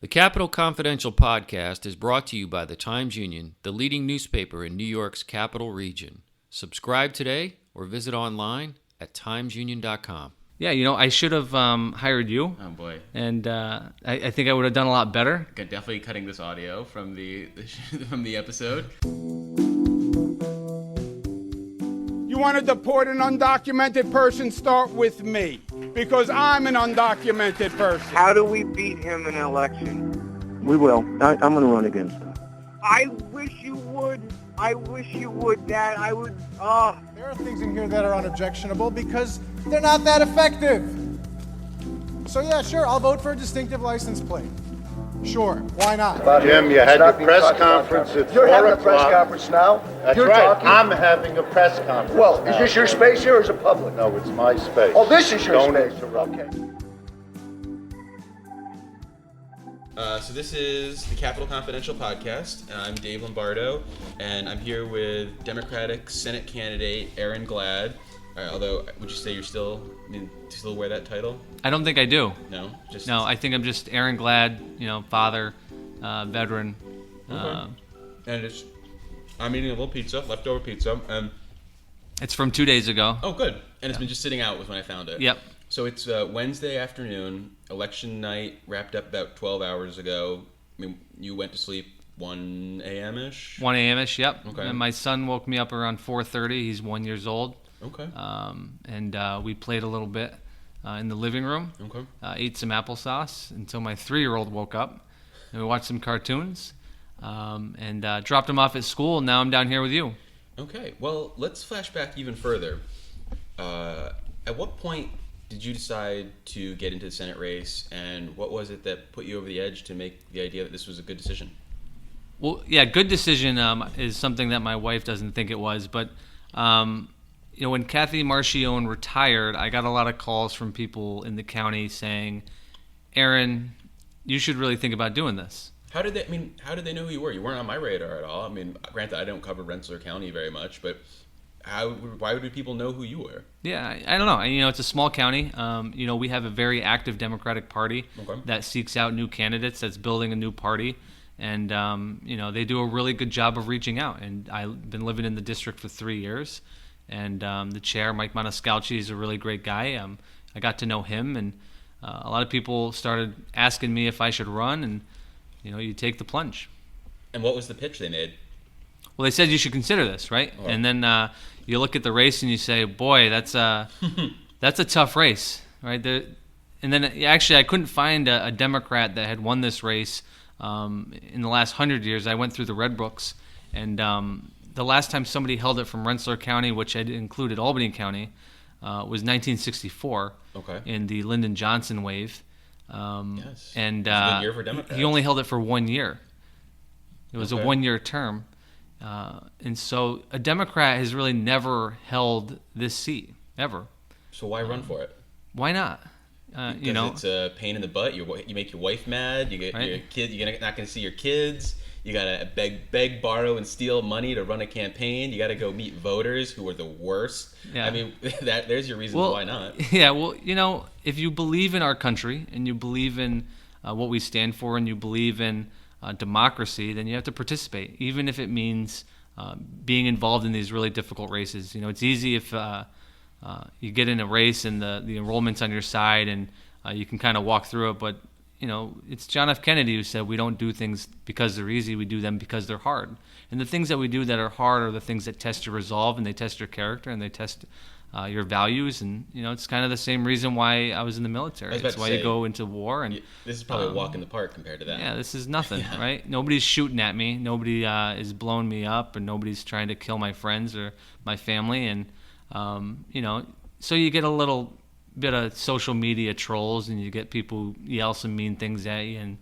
The Capital Confidential podcast is brought to you by the Times-Union, the leading newspaper in New York's capital region. Subscribe today or visit online at timesunion.com. Yeah, I should have hired you. Oh boy! And I think I would have done a lot better. Definitely cutting this audio from the from the episode. You want to deport an undocumented person? Start with me, because I'm an undocumented person. How do we beat him in an election? We will. I'm going to run against him. I wish you would. I wish you would, Dad. I would. There are things in here that are unobjectionable because they're not that effective. So yeah, sure, I'll vote for a distinctive license plate. Sure, why not? Jim, you had your press conference at 4 o'clock. You're having a press conference now? That's You're right. talking? I'm having a press conference. Well, now. is this your space here or is it public? No, it's my space. Oh, this is your Don't space. interrupt. Okay. So this is the Capital Confidential podcast. I'm Dave Lombardo, and I'm here with Democratic Senate candidate Aaron Glad. Although, would you say you still wear that title? I don't think I do. No, No, I think I'm just Aaron Glad, father, veteran. Okay. And I'm eating a little pizza, leftover pizza, and It's from 2 days ago. oh, good. And it's been just sitting out when I found it. Yep. So it's Wednesday afternoon. Election night wrapped up about 12 hours ago. I mean, you went to sleep 1 a.m.-ish? 1 a.m.-ish, yep. Okay. And my son woke me up around 4:30. He's 1 year old. Okay. And we played a little bit in the living room. Okay. Ate some applesauce until my 3-year-old woke up. And we watched some cartoons. And dropped him off at school. And now I'm down here with you. Okay. Well, let's flash back even further. At what point did you decide to get into the Senate race, and what was it that put you over the edge to make the idea that this was a good decision? Well, yeah, good decision is something that my wife doesn't think it was. But, when Kathy Marchione retired, I got a lot of calls from people in the county saying, Aaron, you should really think about doing this. How did they know who you were? You weren't on my radar at all. I mean, granted, I don't cover Rensselaer County very much, but why would people know who you were? Yeah, I don't know. It's a small county. We have a very active Democratic Party that seeks out new candidates, that's building a new party. And, they do a really good job of reaching out. And I've been living in the district for 3 years. And the chair, Mike Moniscalchi, is a really great guy. I got to know him. And a lot of people started asking me if I should run. And, you take the plunge. And what was the pitch they made? Well, they said you should consider this, right? Oh. And then you look at the race and you say, boy, that's a tough race, right? And then actually I couldn't find a Democrat that had won this race in the last 100 years. I went through the Red Books, and the last time somebody held it from Rensselaer County, which had included Albany County, was 1964 in the Lyndon Johnson wave. Yes. And it was a good year for Democrats. He only held it for 1 year. It was a 1-year term. And so a Democrat has really never held this seat, ever. So why run for it? Why not? It's a pain in the butt. You make your wife mad. You get your kid. You're not going to see your kids. You got to beg, borrow, and steal money to run a campaign. You got to go meet voters who are the worst. Yeah. I mean, there's your reason why not. Yeah, well, if you believe in our country and you believe in what we stand for and you believe in democracy, then you have to participate, even if it means being involved in these really difficult races. It's easy if you get in a race and the enrollment's on your side and you can kind of walk through it, but it's John F. Kennedy who said we don't do things because they're easy, we do them because they're hard. And the things that we do that are hard are the things that test your resolve and they test your character and they test your values. And it's kind of the same reason why I was in the military. It's why you go into war. And this is probably a walk in the park compared to that. Yeah, this is nothing, right? Nobody's shooting at me. Nobody is blowing me up, and nobody's trying to kill my friends or my family. And so you get a little bit of social media trolls, and you get people who yell some mean things at you, and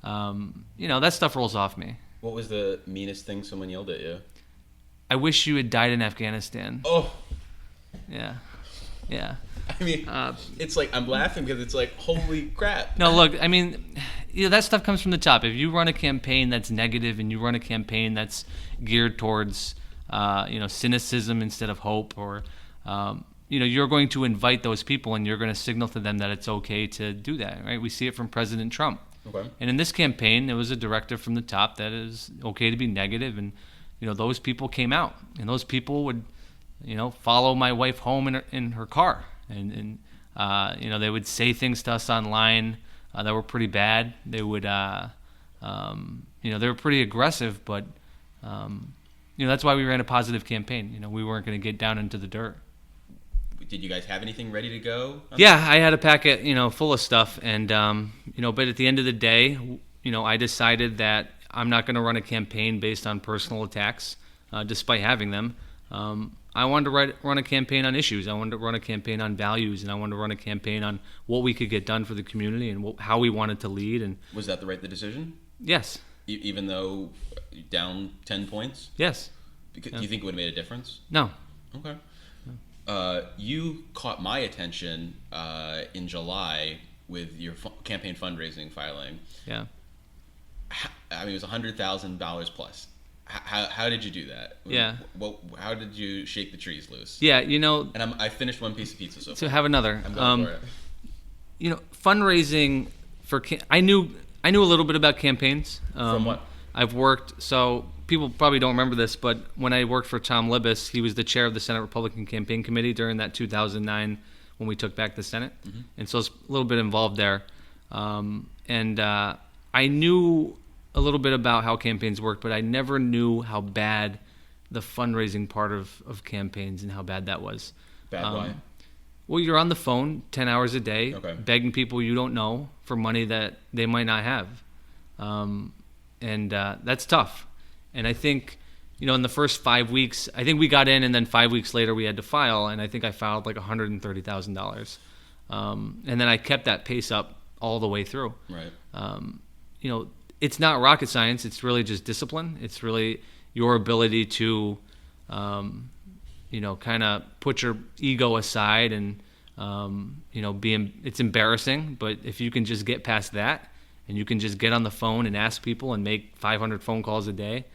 that stuff rolls off me. What was the meanest thing someone yelled at you? I wish you had died in Afghanistan. Oh. Yeah. I mean, it's like, I'm laughing because it's like, holy crap. No, look, I mean, that stuff comes from the top. If you run a campaign that's negative and you run a campaign that's geared towards, cynicism instead of hope, or, you're going to invite those people and you're going to signal to them that it's okay to do that, right? We see it from President Trump. Okay. And in this campaign, there was a directive from the top that it is okay to be negative, and those people came out, and those people would follow my wife home in her car, and they would say things to us online that were pretty bad. They would they were pretty aggressive, but that's why we ran a positive campaign. We weren't going to get down into the dirt. Did you guys have anything ready to go? Yeah, I had a packet, full of stuff, and but at the end of the day, I decided that I'm not going to run a campaign based on personal attacks, despite having them. I wanted to run a campaign on issues. I wanted to run a campaign on values, and I wanted to run a campaign on what we could get done for the community and how we wanted to lead. And was that the right decision? Yes. Even though down 10 points? Yes. Because, do you think it would have made a difference? No. Okay. You caught my attention in July with your campaign fundraising filing. Yeah. I mean, it was $100,000 plus. How did you do that? Yeah. How did you shake the trees loose? Yeah, And I finished one piece of pizza so far. To have another. I'm going for it. Fundraising for I knew a little bit about campaigns. From what? I've worked. So people probably don't remember this, but when I worked for Tom Libas, he was the chair of the Senate Republican Campaign Committee during that 2009 when we took back the Senate, and so I was a little bit involved there. I knew a little bit about how campaigns work, but I never knew how bad the fundraising part of campaigns and how bad that was. Bad why? Well, you're on the phone 10 hours a day, okay, begging people you don't know for money that they might not have. That's tough. And I think, in the first 5 weeks, I think we got in, and then 5 weeks later we had to file, and I think I filed like $130,000. And then I kept that pace up all the way through. Right. It's not rocket science. It's really just discipline. It's really your ability to, kind of put your ego aside and, it's embarrassing. But if you can just get past that and you can just get on the phone and ask people and make 500 phone calls a day,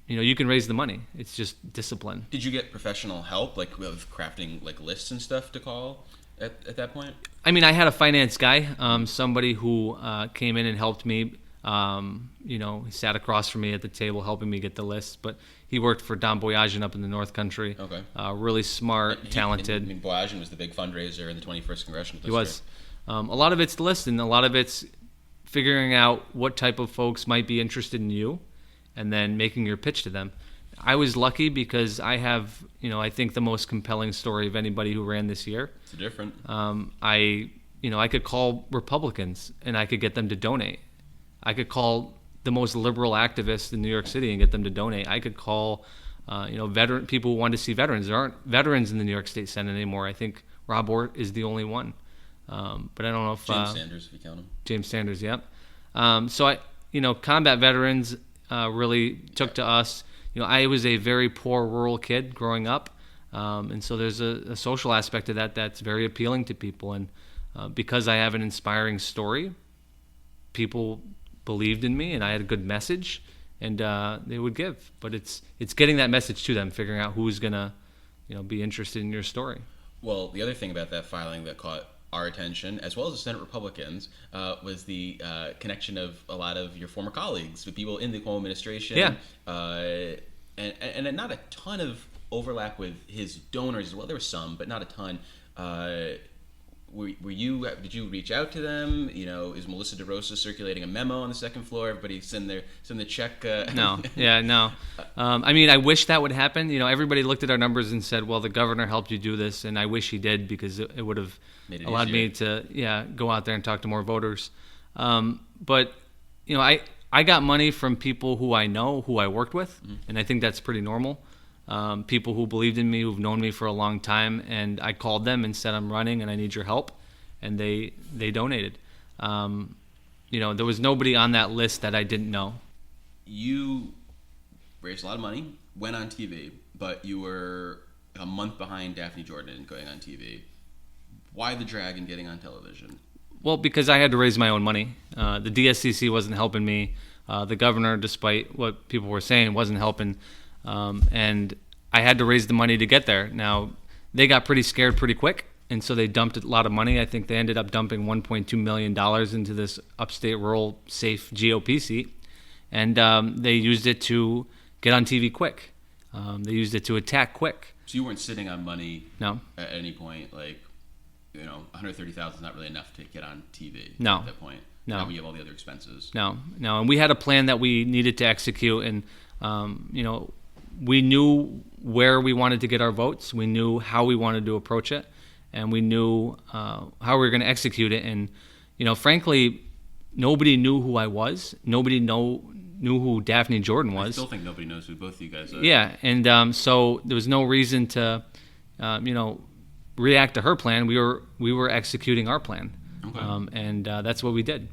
you can raise the money. It's just discipline. Did you get professional help, like with crafting like lists and stuff to call at that point? I mean, I had a finance guy, somebody who came in and helped me. He sat across from me at the table helping me get the list, but he worked for Don Boyajian up in the North Country. Okay. Really smart, talented. Boyajian was the big fundraiser in the 21st Congressional District. He was. A lot of it's the list, and a lot of it's figuring out what type of folks might be interested in you and then making your pitch to them. I was lucky because I have, I think the most compelling story of anybody who ran this year. It's different. I could call Republicans and I could get them to donate. I could call the most liberal activists in New York City and get them to donate. I could call, veteran people who want to see veterans. There aren't veterans in the New York State Senate anymore. I think Rob Ortt is the only one. But I don't know if James Sanders, if you count him. James Sanders, yep. So combat veterans really took to us. I was a very poor rural kid growing up, and so there's a social aspect to that that's very appealing to people. And because I have an inspiring story, people believed in me, and I had a good message, and they would give. But it's getting that message to them, figuring out who's gonna, be interested in your story. Well, the other thing about that filing that caught our attention, as well as the Senate Republicans, was the connection of a lot of your former colleagues with people in the Cuomo administration. Yeah. And not a ton of overlap with his donors as well. There was some, but not a ton. Did you reach out to them? Is Melissa DeRosa circulating a memo on the second floor? Everybody send the check. No. Yeah, no. I mean, I wish that would happen. Everybody looked at our numbers and said, well, the governor helped you do this, and I wish he did, because it would have allowed me to go out there and talk to more voters. But I got money from people who I know, who I worked with, and I think that's pretty normal. People who believed in me, who've known me for a long time, and I called them and said, I'm running and I need your help, and they donated. There was nobody on that list that I didn't know. You raised a lot of money, went on TV, but you were a month behind Daphne Jordan going on TV. Why the drag in getting on television? Well, because I had to raise my own money. The DSCC wasn't helping me. The governor, despite what people were saying, wasn't helping. And I had to raise the money to get there. Now, they got pretty scared pretty quick. and so they dumped a lot of money. I think they ended up dumping $1.2 million into this upstate rural safe GOP seat, and they used it to get on TV quick. They used it to attack quick. So you weren't sitting on money No. at any point, like, $130,000 is not really enough to get on TV No. at that point. No. Now we have all the other expenses. No, and we had a plan that we needed to execute, and we knew where we wanted to get our votes. We knew how we wanted to approach it, and we knew how we were going to execute it. And frankly, nobody knew who I was. Nobody knew who Daphne Jordan was. I still think nobody knows who both of you guys are. Yeah, and so there was no reason to, react to her plan. We were executing our plan, and that's what we did.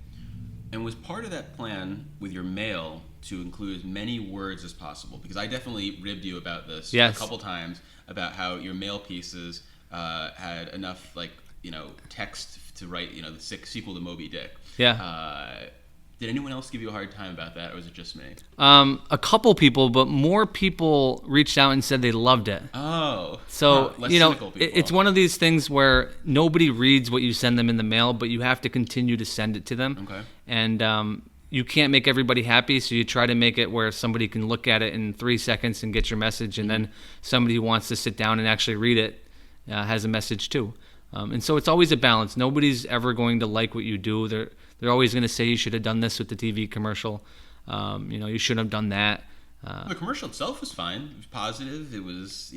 And was part of that plan with your mail to include as many words as possible? Because I definitely ribbed you about this a couple times, about how your mail pieces had enough text to write the sequel to Moby Dick. Yeah. Did anyone else give you a hard time about that, or was it just me? A couple people, but more people reached out and said they loved it. Oh. So, less cynical people. It's one of these things where nobody reads what you send them in the mail, but you have to continue to send it to them. Okay. And you can't make everybody happy, so you try to make it where somebody can look at it in 3 seconds and get your message, and then somebody who wants to sit down and actually read it has a message too. And so it's always a balance. Nobody's ever going to like what you do. They're always going to say you should have done this with the TV commercial. You shouldn't have done that. The commercial itself was fine. It was positive. It was,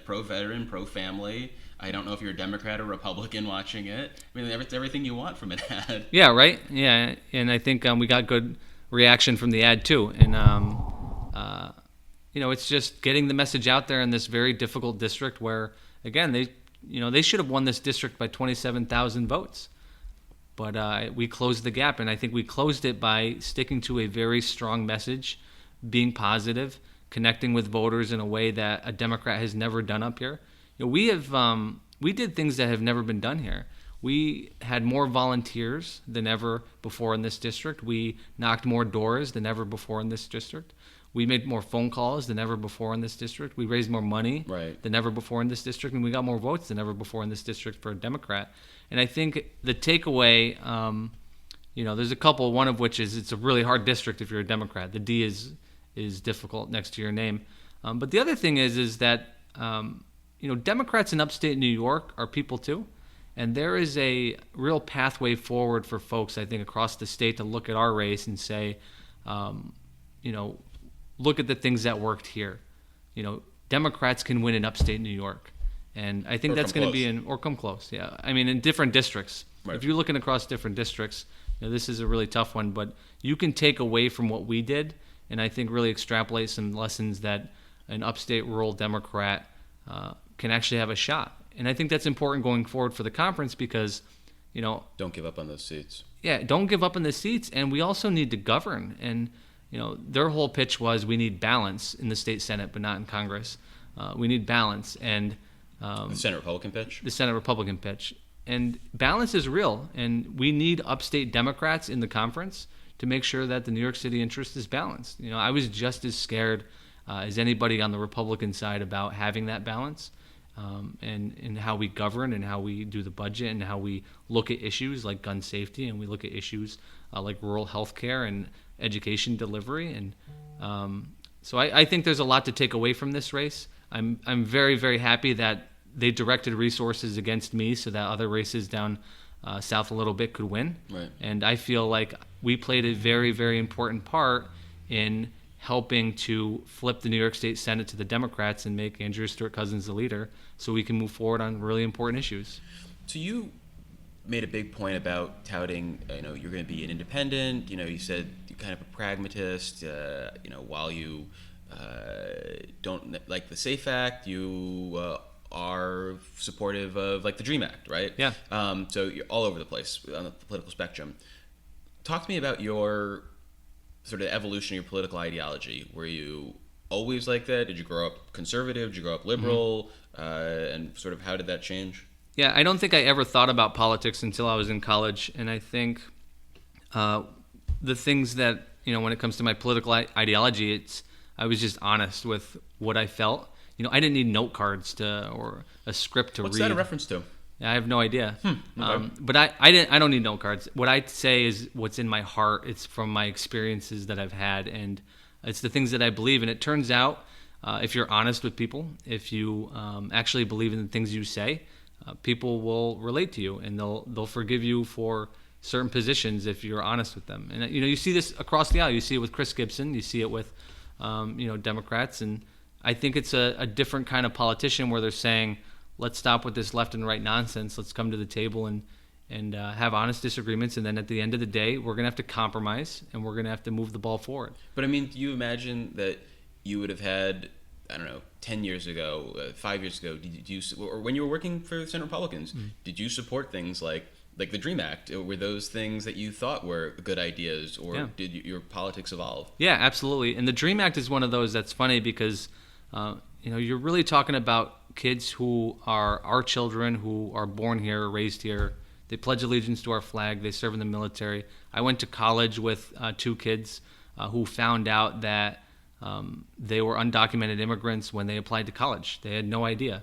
pro-veteran, pro-family. I don't know if you're a Democrat or Republican watching it. I mean, it's everything you want from an ad. Yeah, right? Yeah, and I think we got good reaction from the ad too. And, it's just getting the message out there in this very difficult district where, again, they should have won this district by 27,000 votes. But we closed the gap, and I think we closed it by sticking to a very strong message, being positive, connecting with voters in a way that a Democrat has never done up here. We did things that have never been done here. We had more volunteers than ever before in this district. We knocked more doors than ever before in this district. We made more phone calls than ever before in this district. We raised more money than ever before in this district, and we got more votes than ever before in this district for a Democrat. And I think the takeaway, there's a couple. One of which is it's a really hard district if you're a Democrat. The D is difficult next to your name. But the other thing is that Democrats in upstate New York are people too, and there is a real pathway forward for folks, I think, across the state to look at our race and say, look at the things that worked here. Democrats can win in upstate New York. And I think that's going to be or come close. Yeah. I mean, in different districts. Right. If you're looking across different districts, this is a really tough one, but you can take away from what we did and I think really extrapolate some lessons that an upstate rural Democrat can actually have a shot. And I think that's important going forward for the conference because, don't give up on those seats. Yeah, don't give up on the seats. And we also need to govern. And, their whole pitch was we need balance in the state Senate, but not in Congress. We need balance. And the Senate Republican pitch? The Senate Republican pitch. And balance is real. And we need upstate Democrats in the conference to make sure that the New York City interest is balanced. I was just as scared as anybody on the Republican side about having that balance and how we govern and how we do the budget and how we look at issues like gun safety and we look at issues like rural health care and education delivery. And so I think there's a lot to take away from this race. I'm very, very happy that they directed resources against me so that other races down south a little bit could win. Right. And I feel like we played a very, very important part in helping to flip the New York State Senate to the Democrats and make Andrea Stewart-Cousins the leader so we can move forward on really important issues. So you made a big point about touting, you're going to be an independent. You said you're kind of a pragmatist. While you don't like the SAFE Act, you are supportive of the DREAM Act, right? Yeah. So you're all over the place on the political spectrum. Talk to me about your sort of evolution of your political ideology. Were you always like that? Did you grow up conservative? Did you grow up liberal? And sort of how did that change? Yeah, I don't think I ever thought about politics until I was in college. And I think the things that, when it comes to my political ideology, I was just honest with what I felt. I didn't need note cards or a script to read. What's that a reference to? I have no idea. Okay. But I don't need note cards. What I say is what's in my heart. It's from my experiences that I've had, and it's the things that I believe. And it turns out, if you're honest with people, if you actually believe in the things you say, people will relate to you, and they'll forgive you for certain positions if you're honest with them. And you see this across the aisle. You see it with Chris Gibson. You see it with Democrats, and I think it's a different kind of politician where they're saying, let's stop with this left and right nonsense. Let's come to the table and have honest disagreements. And then at the end of the day, we're going to have to compromise, and we're going to have to move the ball forward. But I mean, do you imagine that you would have had, I don't know, 10 years ago, 5 years ago, did you, or when you were working for Senate Republicans, did you support things like the DREAM Act? Or were those things that you thought were good ideas, or did your politics evolve? Yeah, absolutely. And the DREAM Act is one of those that's funny because, you're really talking about kids who are our children, who are born here, raised here. They pledge allegiance to our flag. They serve in the military. I went to college with 2 kids who found out that they were undocumented immigrants when they applied to college. They had no idea.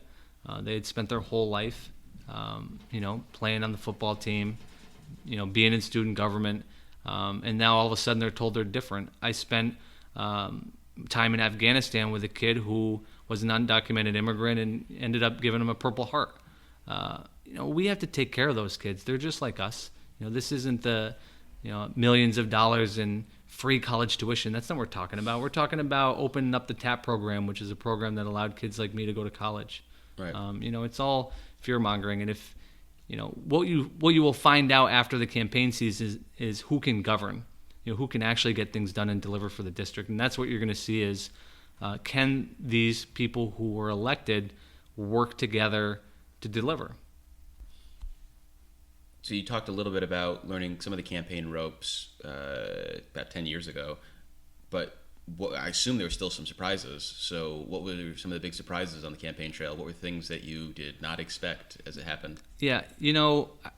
They had spent their whole life, playing on the football team, being in student government, and now all of a sudden they're told they're different. I spent time in Afghanistan with a kid who was an undocumented immigrant and ended up giving him a Purple Heart. We have to take care of those kids. They're just like us. This isn't the millions of dollars in free college tuition. That's not what we're talking about. We're talking about opening up the TAP program, which is a program that allowed kids like me to go to college. Right. It's all fear mongering, and if what you will find out after the campaign season is who can govern, who can actually get things done and deliver for the district, and that's what you're going to see is can these people who were elected work together to deliver. So you talked a little bit about learning some of the campaign ropes about 10 years ago, but I assume there were still some surprises. So what were some of the big surprises on the campaign trail? What were things that you did not expect as it happened? Yeah,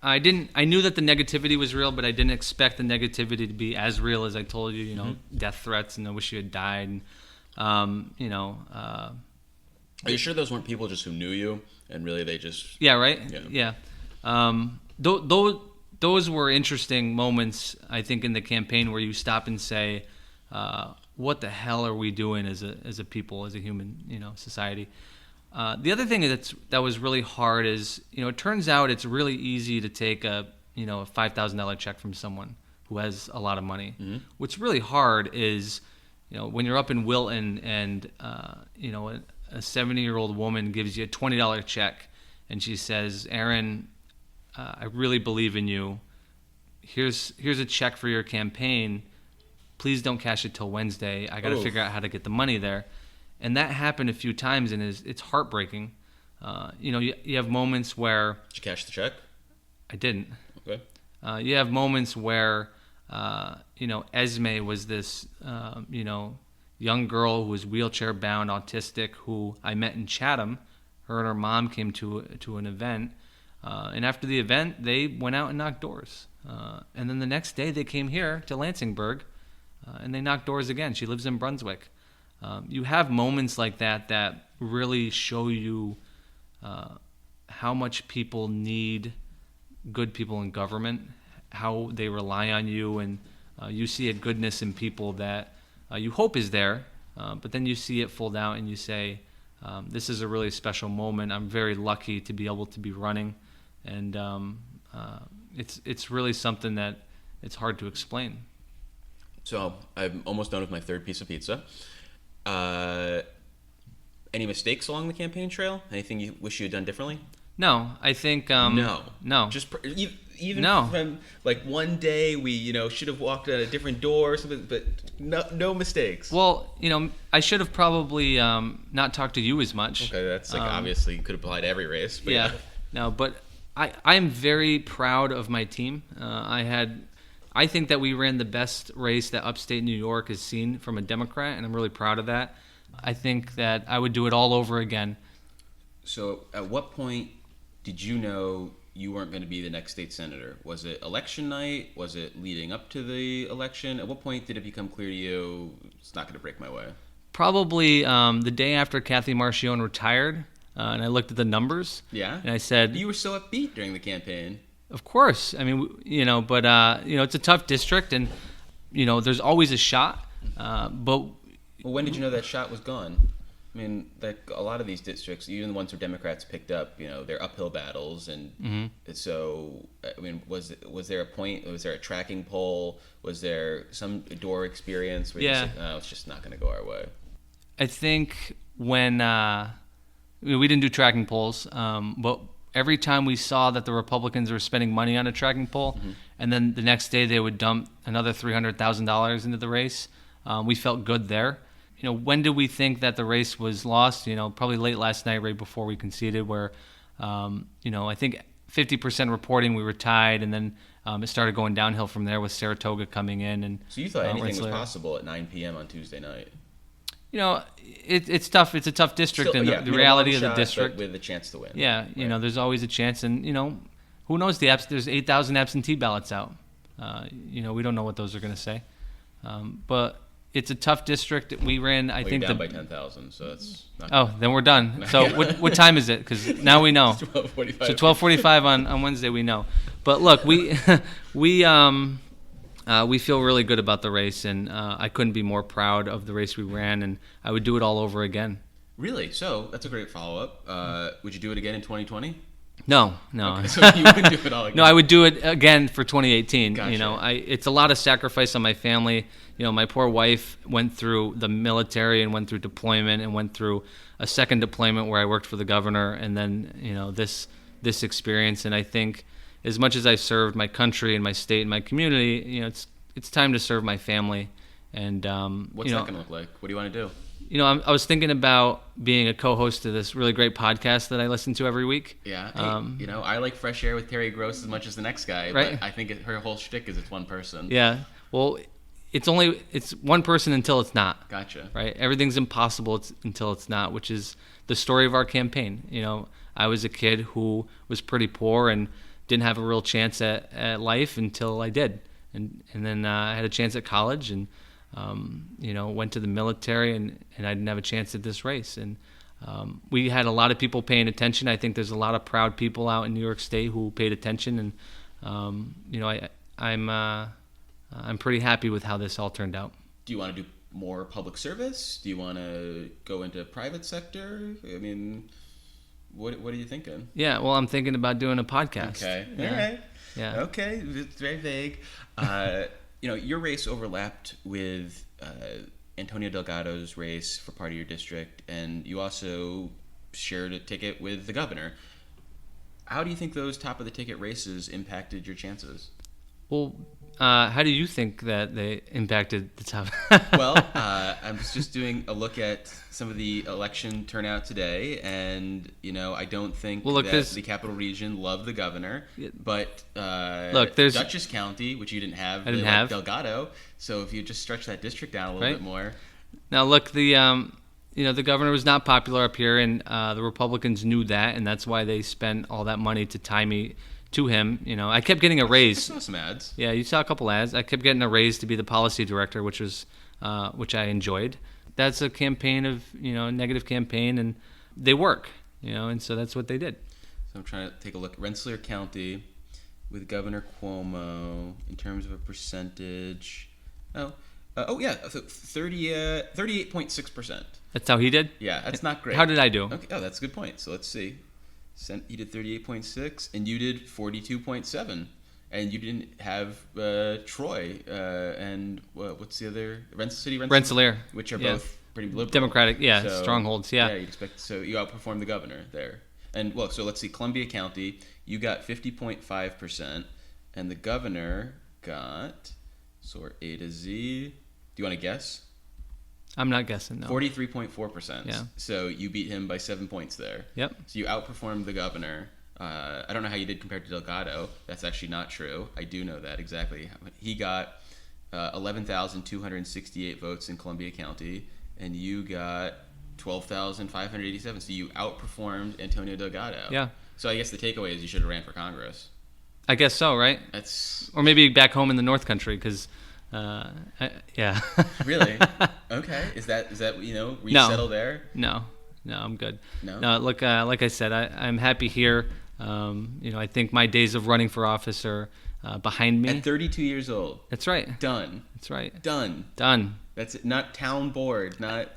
I knew that the negativity was real, but I didn't expect the negativity to be as real as I told you, death threats and I wish you had died. Are you sure those weren't people just who knew you and really they just... Yeah, right? Yeah. Those were interesting moments, I think, in the campaign where you stop and say, what the hell are we doing as a people, as a human, society? The other thing that was really hard is, it turns out it's really easy to take a $5,000 check from someone who has a lot of money. Mm-hmm. What's really hard is, when you're up in Wilton and, a 70-year-old woman gives you a $20 check and she says, Aaron, I really believe in you. Here's a check for your campaign. Please don't cash it till Wednesday. I got to figure out how to get the money there. And that happened a few times, and it's heartbreaking. You have moments where... Did you cash the check? I didn't. Okay. You have moments where, Esme was this, young girl who was wheelchair-bound, autistic, who I met in Chatham. Her and her mom came to an event. And after the event, they went out and knocked doors. And then the next day, they came here to Lansingburg, and they knocked doors again. She lives in Brunswick. You have moments like that really show you how much people need good people in government, how they rely on you, and you see a goodness in people that you hope is there, but then you see it fold out and you say, this is a really special moment. I'm very lucky to be able to be running, and it's really something that it's hard to explain. So I'm almost done with my third piece of pizza. Any mistakes along the campaign trail? Anything you wish you had done differently? No, I think no. Just even from like one day we should have walked out a different door or something, but no mistakes. Well, I should have probably not talked to you as much. Okay, that's obviously could apply to every race. But yeah. No, but I am very proud of my team. I think that we ran the best race that upstate New York has seen from a Democrat, and I'm really proud of that. I think that I would do it all over again. So at what point did you know you weren't going to be the next state senator? Was it election night? Was it leading up to the election? At what point did it become clear to you it's not going to break my way? Probably the day after Kathy Marchione retired. and I looked at the numbers. Yeah. And I said, you were so upbeat during the campaign. Of course. I mean, but it's a tough district, and there's always a shot. But when did you know that shot was gone? I mean, a lot of these districts, even the ones where Democrats picked up, they're uphill battles, and so I mean, was there a point? Was there a tracking poll? Was there some door experience where you said, "No, it's just not going to go our way"? I think when we didn't do tracking polls, but every time we saw that the Republicans were spending money on a tracking poll, and then the next day they would dump another $300,000 into the race, we felt good there. When did we think that the race was lost? Probably late last night, right before we conceded, where, I think 50% reporting we were tied, and then it started going downhill from there with Saratoga coming in. And so you thought anything was possible at 9 p.m. on Tuesday night? It's tough. It's a tough district, Still, and the reality of the district. With a chance to win. Yeah, right. There's always a chance, and who knows? There's 8,000 absentee ballots out. We don't know what those are going to say, but it's a tough district. We ran. I think you're down by 10,000, so that's. Then we're done. So what time is it? Because now we know. 12:45. So 12:45 on Wednesday, we know. But look, we feel really good about the race, and I couldn't be more proud of the race we ran, and I would do it all over again. Really? So that's a great follow-up. Would you do it again in 2020? No. Okay, so you wouldn't do it all again? No, I would do it again for 2018. Gotcha. It's a lot of sacrifice on my family. My poor wife went through the military and went through deployment and went through a second deployment where I worked for the governor, and then this experience. And I think, as much as I served my country and my state and my community, it's time to serve my family. And what's that gonna look like? What do you want to do? I was thinking about being a co-host of this really great podcast that I listen to every week. Yeah. Hey, I like Fresh Air with Terry Gross as much as the next guy, right? But I think her whole shtick is it's one person. Yeah. Well, it's one person until it's not. Gotcha. Right. Everything's impossible until it's not, which is the story of our campaign. I was a kid who was pretty poor and didn't have a real chance at life until I did, and then I had a chance at college and. Went to the military, and I didn't have a chance at this race. And we had a lot of people paying attention. I think there's a lot of proud people out in New York State who paid attention, and I'm pretty happy with how this all turned out. Do you want to do more public service? Do you want to go into private sector? I mean, what are you thinking? Yeah, well, I'm thinking about doing a podcast. Okay, yeah. All right. Yeah. Okay, it's very vague. Your race overlapped with Antonio Delgado's race for part of your district, and you also shared a ticket with the governor. How do you think those top-of-the-ticket races impacted your chances? Well, how do you think that they impacted the top? Well, I was just doing a look at some of the election turnout today, and I don't think that the Capital Region loved the governor, but there's Dutchess County, which you didn't have, like Delgado. So if you just stretch that district down a little bit more. Now look, the governor was not popular up here, and the Republicans knew that, and that's why they spent all that money to tie me to him. I kept getting a raise. I saw some ads. Yeah, you saw a couple ads. I kept getting a raise to be the policy director, which I enjoyed. That's a campaign of negative campaign, and they work. And so that's what they did. So I'm trying to take a look. Rensselaer County with Governor Cuomo in terms of a percentage. So 38.6%. That's how he did? Yeah, that's not great. How did I do? Okay. Oh, that's a good point. So let's see. You did 38.6, and you did 42.7, and you didn't have Troy and what's the other Rensselaer, which are both pretty liberal, Democratic, strongholds. Yeah, you'd expect. So you outperformed the governor there, and so let's see. Columbia County, you got 50.5%, and the governor got A to Z. Do you want to guess? I'm not guessing, no. 43.4%. Yeah. So you beat him by 7 points there. Yep. So you outperformed the governor. I don't know how you did compared to Delgado. That's actually not true. I do know that exactly. He got 11,268 votes in Columbia County, and you got 12,587. So you outperformed Antonio Delgado. Yeah. So I guess the takeaway is you should have ran for Congress. I guess so, right? Or maybe back home in the North Country, because... yeah. Really? Okay. Is that were you settled there? No. No, I'm good. No? Look, like I said, I'm happy here. I think my days of running for office are behind me. At 32 years old. That's right. Done. That's right. Done. That's it. Not town board, not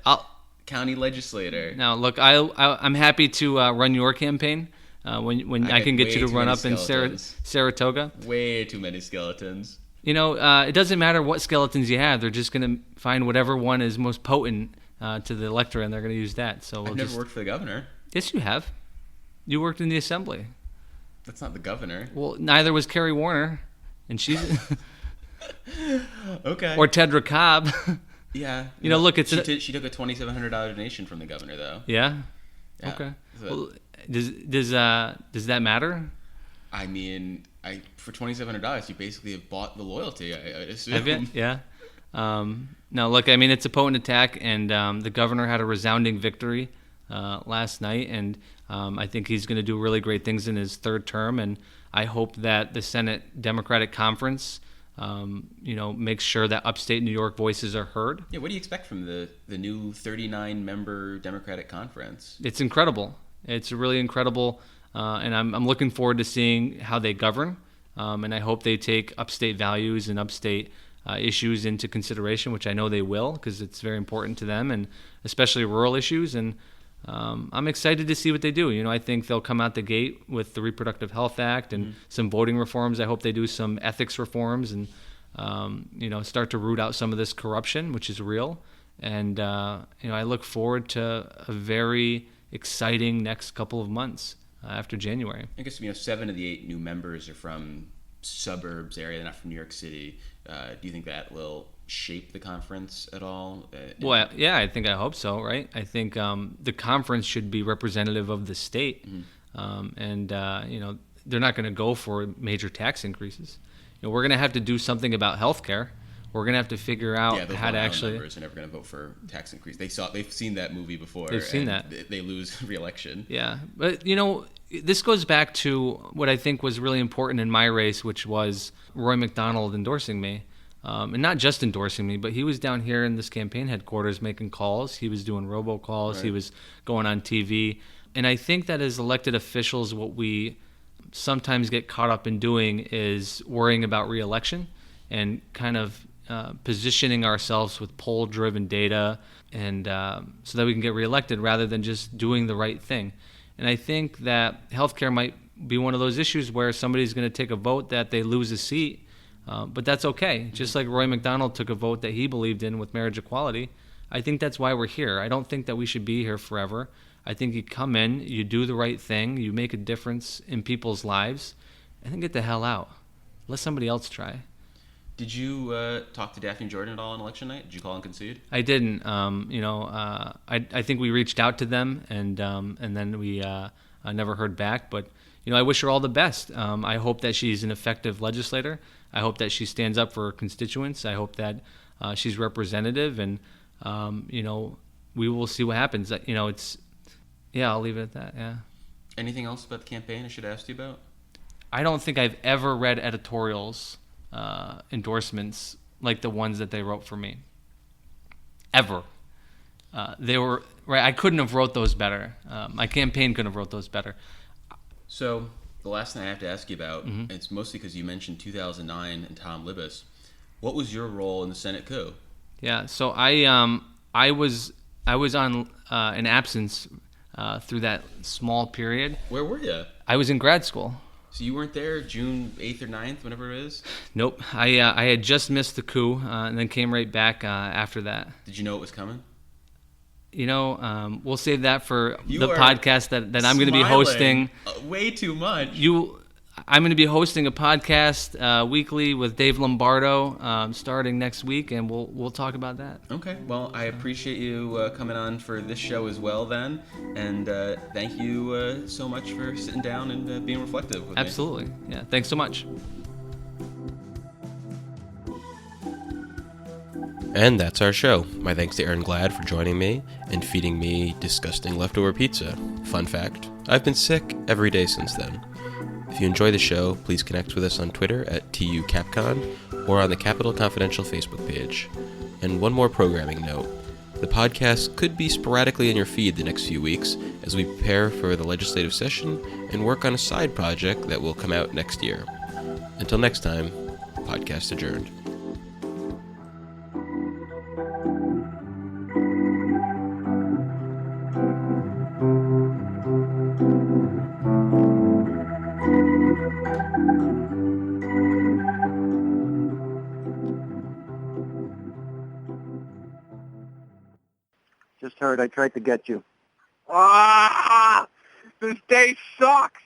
county legislator. Now, look, I'm happy to run your campaign when I can get you to run up in Saratoga. Way too many skeletons. It doesn't matter what skeletons you have. They're just going to find whatever one is most potent to the electorate, and they're going to use that. So I've never worked for the governor. Yes, you have. You worked in the assembly. That's not the governor. Well, neither was Carrie Warner, and she's okay. Or Tedra Cobb. Yeah. Look, she took a $2,700 donation from the governor, though. Yeah. Okay. Well, does that matter? I mean, for $2,700, you basically have bought the loyalty. I assume. Have you? Yeah. Now, look, I mean, it's a potent attack, and the governor had a resounding victory last night, and I think he's going to do really great things in his third term, and I hope that the Senate Democratic Conference, makes sure that upstate New York voices are heard. Yeah, what do you expect from the new 39-member Democratic Conference? It's incredible. It's really incredible, and I'm looking forward to seeing how they govern, and I hope they take upstate values and upstate issues into consideration, which I know they will, because it's very important to them, and especially rural issues. And I'm excited to see what they do. I think they'll come out the gate with the Reproductive Health Act and some voting reforms. I hope they do some ethics reforms and start to root out some of this corruption, which is real. And I look forward to a very exciting next couple of months after January. I guess 7 of the 8 new members are from suburbs area. They're not from New York City. Do you think that will shape the conference at all? Well, yeah, I hope so, right? I think the conference should be representative of the state, and they're not going to go for major tax increases. We're going to have to do something about health care. We're going to have to figure out how to actually. Members are never going to vote for tax increase. They've seen that movie before. They've seen that. They lose re-election. Yeah, but this goes back to what I think was really important in my race, which was Roy McDonald endorsing me. And not just endorsing me, but he was down here in this campaign headquarters making calls. He was doing robocalls. Right. He was going on TV. And I think that as elected officials, what we sometimes get caught up in doing is worrying about re-election and kind of positioning ourselves with poll-driven data and so that we can get reelected rather than just doing the right thing. And I think that healthcare might be one of those issues where somebody's going to take a vote that they lose a seat. But that's okay. Just like Roy McDonald took a vote that he believed in with marriage equality, I think that's why we're here. I don't think that we should be here forever. I think you come in, you do the right thing, you make a difference in people's lives, and then get the hell out. Let somebody else try. Did you talk to Daphne Jordan at all on election night? Did you call and concede? I didn't. I think we reached out to them, and then we never heard back. But I wish her all the best. I hope that she's an effective legislator. I hope that she stands up for her constituents. I hope that she's representative, and we will see what happens. I'll leave it at that. Yeah. Anything else about the campaign I should ask you about? I don't think I've ever read editorials, endorsements like the ones that they wrote for me. Ever. They were right. I couldn't have wrote those better. My campaign couldn't have wrote those better. So the last thing I have to ask you about, and it's mostly because you mentioned 2009 and Tom Libbis. What was your role in the Senate coup? Yeah, so I was on an absence through that small period. Where were you? I was in grad school. So you weren't there June 8th or 9th, whenever it is? Nope. I had just missed the coup and then came right back after that. Did you know it was coming? We'll save that for the podcast that I'm going to be hosting. Way too much. I'm going to be hosting a podcast weekly with Dave Lombardo starting next week, and we'll talk about that. Okay. Well, I appreciate you coming on for this show as well then, and thank you so much for sitting down and being reflective with me. Absolutely. Yeah. Thanks so much. And that's our show. My thanks to Aaron Glad for joining me and feeding me disgusting leftover pizza. Fun fact, I've been sick every day since then. If you enjoy the show, please connect with us on Twitter at TUCapcon or on the Capital Confidential Facebook page. And one more programming note. The podcast could be sporadically in your feed the next few weeks as we prepare for the legislative session and work on a side project that will come out next year. Until next time, podcast adjourned. Just heard I tried to get you. Ah! This day sucks!